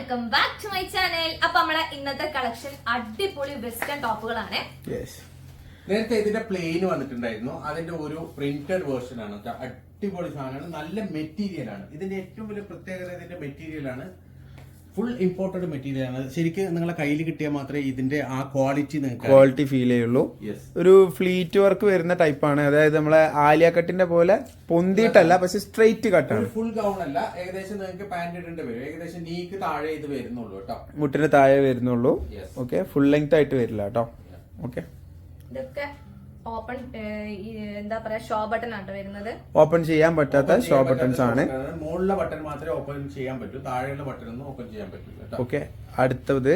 Welcome back to my channel. അപ്പൊ നമ്മളെ ഇന്നത്തെ കളക്ഷൻ അടിപൊളി വെസ്റ്റേൺ ടോപ്പുകളാണ്. നേരത്തെ ഇതിന്റെ പ്ലെയിൻ വന്നിട്ടുണ്ടായിരുന്നു, അതിന്റെ ഒരു പ്രിന്റഡ് വേർഷൻ ആണ്. അടിപൊളി സാധനമാണ്, നല്ല മെറ്റീരിയൽ ആണ്. ഇതിന്റെ ഏറ്റവും വലിയ പ്രത്യേകത ഇതിന്റെ മെറ്റീരിയൽ ആണ്, ഫുൾ ഇമ്പോർട്ടഡ് മെറ്റീരിയൽ ആണ്. ശരിക്കും നിങ്ങളെ കയ്യിൽ കിട്ടിയാൽ മാത്രമേ ഇതിന്റെ ആ ക്വാളിറ്റി ഫീൽ ചെയ്യുള്ളൂ. ഒരു ഫ്ലീറ്റ് വർക്ക് വരുന്ന ടൈപ്പാണ്, അതായത് നമ്മളെ ആലിയ കട്ടിന്റെ പോലെ പൊന്തിയിട്ടല്ല, പക്ഷെ സ്ട്രെയിറ്റ് കട്ടാണ്. ഫുൾ ഗൗൺ അല്ല, ഏകദേശം നിങ്ങൾക്ക് പാന്റ് ഇടേണ്ടി വരും. ഏകദേശം നീക്ക് താഴെ ഇത് വരുന്നുള്ളൂ കേട്ടോ, മുട്ടിന് താഴെ വരുന്നുള്ളൂ. ഓക്കെ, ഫുൾ ലെങ്ത് ആയിട്ട് വരില്ല കേട്ടോ. ഓക്കെ, ഇതൊക്കെ ഓപ്പൺ എന്താ പറയാ ഷോ ബട്ടൺ ആണ് വരുന്നത്. ഓപ്പൺ ചെയ്യാൻ പറ്റാത്ത ഷോ ബട്ടൺസ് ആണ്. മുകളിലെ ബട്ടൺ മാത്രമേ ഓപ്പൺ ചെയ്യാൻ പറ്റൂ, താഴെയുള്ള ബട്ടൺ ഒന്നും ഓപ്പൺ ചെയ്യാൻ പറ്റില്ല. ഓക്കെ, അടുത്തത്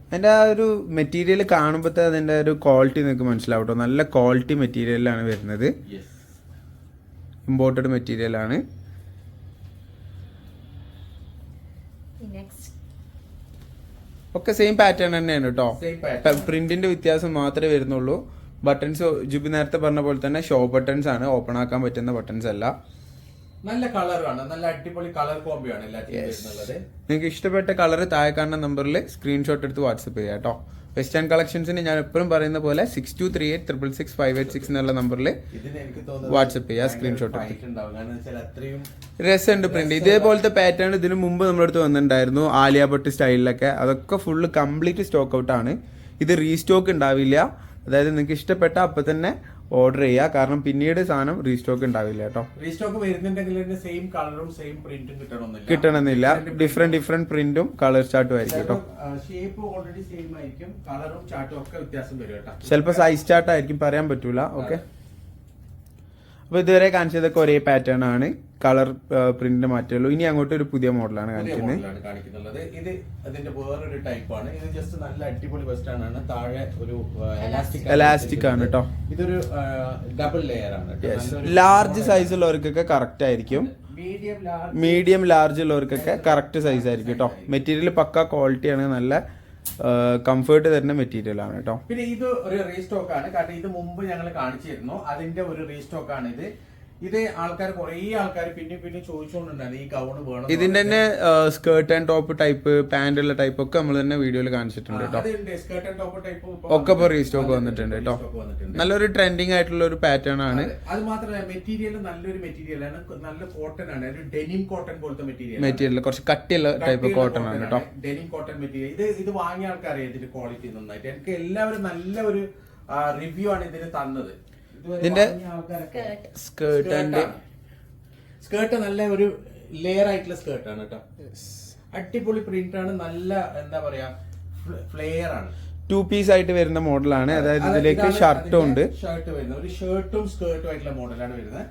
അതിന്റെ ആ ഒരു മെറ്റീരിയൽ കാണുമ്പോഴത്തെ അതിന്റെ ഒരു ക്വാളിറ്റി നിങ്ങൾക്ക് മനസ്സിലാവും കേട്ടോ. നല്ല ക്വാളിറ്റി മെറ്റീരിയലാണ് വരുന്നത്, ഇമ്പോർട്ടഡ് മെറ്റീരിയൽ ആണ്. ഒക്കെ സെയിം പാറ്റേൺ തന്നെയാണ് കേട്ടോ, പ്രിന്റിന്റെ വ്യത്യാസം മാത്രമേ വരുന്നുള്ളൂ. ബട്ടൺസ് ജുബി നേരത്തെ പറഞ്ഞ പോലെ തന്നെ ഷോ ബട്ടൺസ് ആണ്, ഓപ്പൺ ആക്കാൻ പറ്റുന്ന ബട്ടൺസ് അല്ല. നല്ല കളറാണ്, നല്ല അടിപൊളി കളർ കോംബോ ആണ് നിങ്ങൾക്ക് ഇഷ്ടപ്പെട്ട കളർ താഴെ കാണുന്ന നമ്പറിൽ സ്ക്രീൻഷോട്ട് എടുത്ത് വാട്സപ്പ് ചെയ്യാം കേട്ടോ. വെസ്റ്റേൺ കളക്ഷൻസിന് ഞാൻ എപ്പോഴും പറയുന്ന പോലെ 6238666586 എന്നുള്ള നമ്പറിൽ വാട്സപ്പ് ചെയ്യുക, സ്ക്രീൻഷോട്ട് രസമുണ്ട് പ്രിന്റ്. ഇതേപോലത്തെ പാറ്റേൺ ഇതിനു മുമ്പ് നമ്മുടെ അടുത്ത് വന്നിട്ടുണ്ടായിരുന്നു, ആലിയ ഭട്ട് സ്റ്റൈലിലൊക്കെ. അതൊക്കെ ഫുള്ള് കംപ്ലീറ്റ് സ്റ്റോക്ക് ഔട്ട് ആണ്. ഇത് റീസ്റ്റോക്ക് ഉണ്ടാവില്ല, അതായത് നിങ്ങൾക്ക് ഇഷ്ടപ്പെട്ട അപ്പൊ തന്നെ ഓർഡർ ചെയ്യുക, കാരണം പിന്നീട് സാധനം റീസ്റ്റോക്ക് ഉണ്ടാവില്ല കേട്ടോ. റീസ്റ്റോക്ക് വരുന്നുണ്ടെങ്കിൽ സെയിം കളറും സെയിം പ്രിന്റും കിട്ടണമെന്നില്ല, ഡിഫറെന്റ് പ്രിന്റും കളർ ചാർട്ടും ആയിരിക്കും കേട്ടോ. ഷേപ്പ് ഓൾറെഡി സെയിം ആയിരിക്കും, കളറും ചാർട്ടും ഒക്കെ വ്യത്യാസം വരും കേട്ടോ. ചിലപ്പോൾ സൈസ് ചാർട്ട് ആയിരിക്കും, പറയാൻ പറ്റൂല. ഓക്കെ, അപ്പൊ ഇതുവരെ കാണിച്ചതൊക്കെ ഒരേ പാറ്റേൺ ആണ്, കളർ പ്രിന്റ് മാറ്റുള്ളൂ. ഇനി അങ്ങോട്ട് ഒരു പുതിയ മോഡലാണ് കാണിക്കുന്നത്. ഇത് അതിന്റെ വേറൊരു ടൈപ്പാണ്. ഇത് ജസ്റ്റ് നല്ല അടിപൊളി വെസ്റ്റേൺ ആണ്. താഴെ ഒരു എലാസ്റ്റിക് ആണ് കേട്ടോ. ഇതൊരു ഡബിൾ ലെയർ ആണ്. ലാർജ് സൈസ് ഉള്ളവർക്കൊക്കെ കറക്റ്റ് ആയിരിക്കും, മീഡിയം ലാർജ് ഉള്ളവർക്കൊക്കെ കറക്റ്റ് സൈസ് ആയിരിക്കും കേട്ടോ. മെറ്റീരിയൽ പക്ക ക്വാളിറ്റി ആണ്, നല്ല കംഫേർട്ട് തരുന്ന മെറ്റീരിയൽ ആണ് കേട്ടോ. പിന്നെ ഇത് ഒരു റീസ്റ്റോക്ക് ആണ്, കാരണം ഇത് മുമ്പ് ഞങ്ങൾ കാണിച്ചിരുന്നു, അതിന്റെ ഒരു റീസ്റ്റോക്ക് ആണ് ഇത്. ഇത് ആൾക്കാർ കുറെ ആൾക്കാർ പിന്നെ ചോദിച്ചുകൊണ്ടുണ്ടായിരുന്നു ഈ ഗൗൺ വേണം. ഇതിന്റെ തന്നെ skirt and top type, pant ഉള്ള ടൈപ്പ് ഒക്കെ നമ്മൾ തന്നെ വീഡിയോയിൽ കാണിച്ചിട്ടുണ്ട് കേട്ടോ. സ്കേർട്ട് ആൻഡ് ടോപ്പ് ടൈപ്പ് ഒക്കെ ഇപ്പൊ റീസ്റ്റോക്ക് വന്നിട്ടുണ്ട് കേട്ടോ. നല്ലൊരു ട്രെൻഡിങ് ആയിട്ടുള്ള ഒരു പാറ്റേൺ ആണ്. അത് മാത്രമല്ല മെറ്റീരിയൽ നല്ലൊരു മെറ്റീരിയൽ ആണ്, നല്ല കോട്ടൺ ആണ്, ഒരു ഡെനിം കോട്ടൺ പോലത്തെ മെറ്റീരിയൽ കുറച്ച് കട്ടിയുള്ള ടൈപ്പ് കോട്ടൺ ആണ് കേട്ടോ. Denim cotton material. ഇത് വാങ്ങിയ ആൾക്കാരെ ഇതിന്റെ ക്വാളിറ്റി നന്നായിട്ട്, എനിക്ക് എല്ലാവരും നല്ല ഒരു റിവ്യൂ ആണ് ഇതിന് തന്നത്. ഇതിന്റെ സ്കേർട്ട് നല്ല ഒരു ലെയർ ആയിട്ടുള്ള സ്കേർട്ട് ആണ് കേട്ടോ. അടിപൊളി പ്രിന്റ് ആണ്, നല്ല എന്താ പറയാ ഫ്ലെയർ ആണ്. 2 പീസ് ആയിട്ട് വരുന്ന മോഡലാണ്, അതായത് ഇതിലേക്ക് ഷർട്ടും ഉണ്ട്. ഷർട്ട് വരുന്നത് ഒരു ഷർട്ടും സ്കേർട്ടും ആയിട്ടുള്ള മോഡലാണ് വരുന്നത്.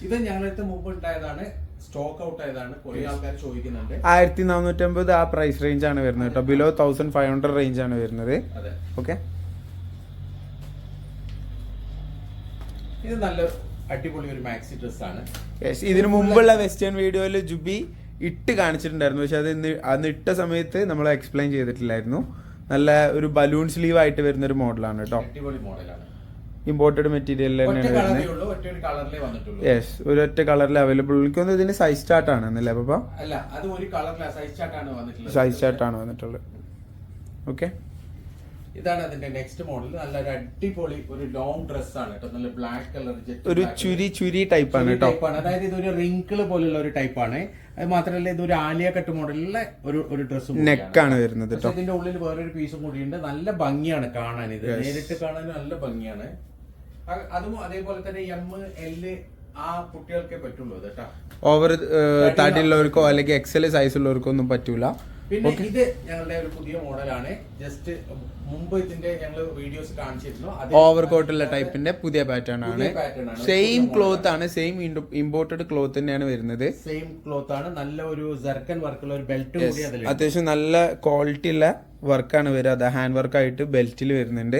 ഇത് ഞങ്ങൾക്ക് മുമ്പ് ഉണ്ടായതാണ്, സ്റ്റോക്ക് ഔട്ട് ആയതാണ്, കുറെ ആൾക്കാർ ചോദിക്കുന്നുണ്ട്. 1450 ആ പ്രൈസ് റേഞ്ച് ആണ് വരുന്നത് കേട്ടോ, ബിലോ 1500 റേഞ്ച് ആണ് വരുന്നത്. ഓക്കെ, ഇത് നല്ല അടിപൊളി ഒരു മാക്സി ഡ്രസ് ആണ്. ഇതിനു മുമ്പുള്ള വെസ്റ്റേൺ വീഡിയോയിൽ ജുബി ഇട്ട് കാണിച്ചിട്ടുണ്ടായിരുന്നു, പക്ഷെ അത് അന്ന് ഇട്ട സമയത്ത് നമ്മൾ എക്സ്പ്ലെയിൻ ചെയ്തിട്ടില്ലായിരുന്നു. നല്ല ഒരു ബലൂൺ സ്ലീവ് ആയിട്ട് വരുന്ന ഒരു മോഡലാണ് കേട്ടോ. അടിപൊളി മോഡലാണ്, ഇമ്പോർട്ടഡ് മെറ്റീരിയൽ തന്നെയാണ് വരുന്നത്. യെസ്, ഒരൊറ്റ കളറിൽ അവൈലബിൾ. എനിക്കൊന്നും ഇതിന് സൈസ് ചാർട്ട് ആണ് എന്നല്ലേ പപ്പ? അല്ല, അത് ഒരു കളറില സൈസ് ചാർട്ട് ആണ് വന്നിട്ടുള്ളത്. ഓക്കെ, ഇതാണ് അതിന്റെ നെക്സ്റ്റ് മോഡൽ. നല്ലൊരു അടിപൊളി ഒരു ലോങ് ഡ്രസ് ആണ് കേട്ടോ, നല്ല ബ്ലാക്ക് കളർ, ഒരു ചുരി ടൈപ്പ് ആണ് കേട്ടോ. അതായത് ഇതൊരു റിങ്കിള് പോലുള്ള ഒരു ടൈപ്പ് ആണ്. അത് മാത്രമല്ല ഇതൊരു ആലിയ കട്ട് മോഡലിലെ ഒരു ഡ്രസ്സും നെക്കാണ് വരുന്നത്. ഇതിന്റെ ഉള്ളിൽ വേറൊരു പീസും കൂടിയുണ്ട്. നല്ല ഭംഗിയാണ് കാണാൻ, ഇത് നേരിട്ട് കാണാൻ നല്ല ഭംഗിയാണ്. അതും അതേപോലെ തന്നെ ML ആ കുട്ടികൾക്കേ പറ്റുള്ളൂ കേട്ടോ. ഓവർ തടിയുള്ളവർക്കോ അല്ലെങ്കിൽ XL സൈസ് ഉള്ളവർക്കോ ഒന്നും പറ്റൂല. പിന്നെ ഇത് ഞങ്ങളുടെ ഒരു പുതിയ മോഡലാണ്. ജസ്റ്റ് മുമ്പ് ഇതിന്റെ ഞങ്ങൾ വീഡിയോസ് കാണിച്ചിരുന്നു. ഓവർ കോട്ടുള്ള ടൈപ്പിന്റെ പുതിയ പാറ്റേൺ ആണ്. സെയിം ക്ലോത്ത് ആണ്, സെയിം ഇമ്പോർട്ടഡ് ക്ലോത്ത് തന്നെയാണ് വരുന്നത്. സെയിം ക്ലോത്ത് ആണ്, നല്ല ഒരു സർക്കൻ വർക്കുള്ള ഒരു ബെൽറ്റ് കൂടി അതിൽ. അത്യാവശ്യം നല്ല ക്വാളിറ്റി ഉള്ള വർക്കാണ് വരിക, അത് ഹാൻഡ് വർക്ക് ആയിട്ട് ബെൽറ്റിൽ വരുന്നുണ്ട്.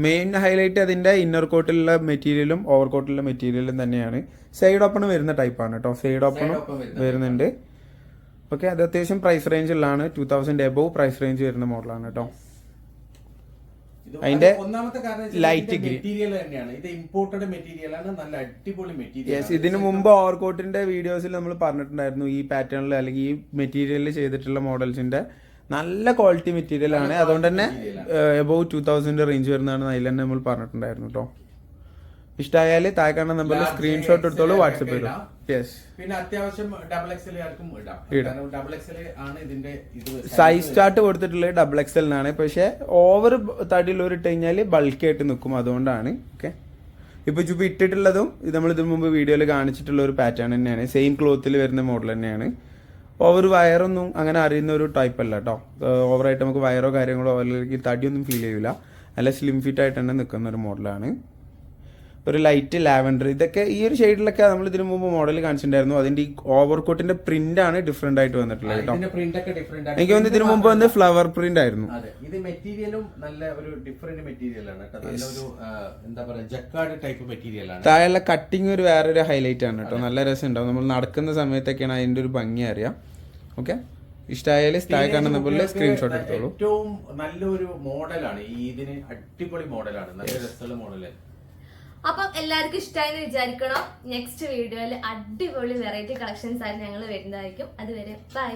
മെയിൻ ഹൈലൈറ്റ് അതിന്റെ ഇന്നർ കോട്ടിലുള്ള മെറ്റീരിയലും ഓവർ കോട്ടിലുള്ള മെറ്റീരിയലും തന്നെയാണ്. സൈഡ് ഓപ്പൺ വരുന്ന ടൈപ്പാണ് കേട്ടോ, സൈഡ് ഓപ്പൺ വരുന്നുണ്ട്. ഓക്കെ, അത് അത്യാവശ്യം പ്രൈസ് റേഞ്ചിലാണ്, 2000 എബോവ് പ്രൈസ് റേഞ്ച് വരുന്ന മോഡലാണ് കേട്ടോ. അതിന്റെ ഒന്നാമത്തെ ലൈറ്റ് ഗ്രീൻ മെറ്റീരിയൽ തന്നെയാണ്. ഇത് ഇമ്പോർട്ടഡ് മെറ്റീരിയൽ ആണ്, നല്ല അടിപൊളി മെറ്റീരിയൽ. ഇതിനു മുമ്പ് ഓവർകോട്ടിന്റെ വീഡിയോസിൽ നമ്മൾ പറഞ്ഞിട്ടുണ്ടായിരുന്നു ഈ പാറ്റേണിൽ അല്ലെങ്കിൽ ഈ മെറ്റീരിയലിൽ ചെയ്തിട്ടുള്ള മോഡൽസിന്റെ നല്ല ക്വാളിറ്റി മെറ്റീരിയൽ ആണ്. അതുകൊണ്ട് തന്നെ എബോവ് 2000 റേഞ്ച് വരുന്നതാണ് അതിൽ തന്നെ നമ്മൾ പറഞ്ഞിട്ടുണ്ടായിരുന്നു കേട്ടോ. ഇഷ്ടമായാല് താഴെ കാണുന്ന നമ്പറിൽ സ്ക്രീൻഷോട്ട് എടുത്തോളൂ, വാട്സപ്പ് ചെയ്തു. യെസ്, പിന്നെ അത്യാവശ്യം ഡബിൾ എക്സൽ ആർക്കും ഇടാം. ഡബിൾ എക്സൽ ആണ് ഇതിന്റെ ഇത് സൈസ് ചാർട്ട് കൊടുത്തിട്ടുള്ളത് ഡബിൾ എക്സൽ എന്നാണ്. പക്ഷെ ഓവർ തടിയുള്ളവർ ഇട്ട് കഴിഞ്ഞാൽ ബൾക്കി ആയിട്ട് നിൽക്കും, അതുകൊണ്ടാണ്. ഓക്കെ, ഇപ്പൊ ചുപ്പ് ഇട്ടിട്ടുള്ളതും ഇത് നമ്മൾ ഇതിനു മുമ്പ് വീഡിയോയിൽ കാണിച്ചിട്ടുള്ള ഒരു പാറ്റേൺ തന്നെയാണ്, സെയിം ക്ലോത്തിൽ വരുന്ന മോഡൽ തന്നെയാണ്. ഓവർ വയറൊന്നും അങ്ങനെ അറിയുന്ന ഒരു ടൈപ്പ് അല്ല കേട്ടോ. ഓവറായിട്ട് നമുക്ക് വയറോ കാര്യങ്ങളോ അല്ലെങ്കിൽ തടിയൊന്നും ഫീൽ ചെയ്യില്ല, നല്ല സ്ലിം ഫിറ്റ് ആയിട്ട് തന്നെ നിൽക്കുന്ന ഒരു മോഡലാണ്. ഒരു ലൈറ്റ് ലാവൻഡർ, ഇതൊക്കെ ഈ ഒരു ഷെയ്ഡിലൊക്കെ നമ്മൾ ഇതിനു മുമ്പ് മോഡൽ കാണിച്ചിട്ടുണ്ടായിരുന്നു. അതിന്റെ ഈ ഓവർകോട്ടിന്റെ പ്രിന്റ് ആണ് ഡിഫറെന്റ് ആയിട്ട് വന്നിട്ടുള്ളത് കേട്ടോ. എനിക്ക് തോന്നുന്നു ഇതിനു മുമ്പ് വന്ന് ഫ്ലവർ പ്രിന്റ് ആയിരുന്നു. ഇത് മെറ്റീരിയലും നല്ല ഒരു ഡിഫറെന്റ് മെറ്റീരിയൽ ആണ് കേട്ടോ. നല്ലൊരു എന്താ പറയാ ജക്കാർഡ് ടൈപ്പ് മെറ്റീരിയൽ ആണ്. താഴെയുള്ള കട്ടിങ് ഒരു വേറൊരു ഹൈലൈറ്റ് ആണ് കേട്ടോ, നല്ല രസം ഉണ്ടാവും. നമ്മൾ നടക്കുന്ന സമയത്തൊക്കെയാണ് അതിന്റെ ഒരു ഭംഗി അറിയാം. ഓക്കെ, ഇഷ്ടമായാലും താഴെ കാണുന്ന പോലെ സ്ക്രീൻഷോട്ട് എടുത്തോളൂ. ഏറ്റവും നല്ലൊരു മോഡലാണ് ഈ ഇതിന്, അടിപൊളി മോഡലാണ്, നല്ല രസമുള്ള മോഡല്. അപ്പം എല്ലാവർക്കും ഇഷ്ടമായെന്ന് വിചാരിക്കണം. നെക്സ്റ്റ് വീഡിയോയിൽ അടിപൊളി വെറൈറ്റി കളക്ഷൻസ് ആയിട്ട് ഞങ്ങൾ വരുന്നതായിരിക്കും. അതുവരെ ബൈ.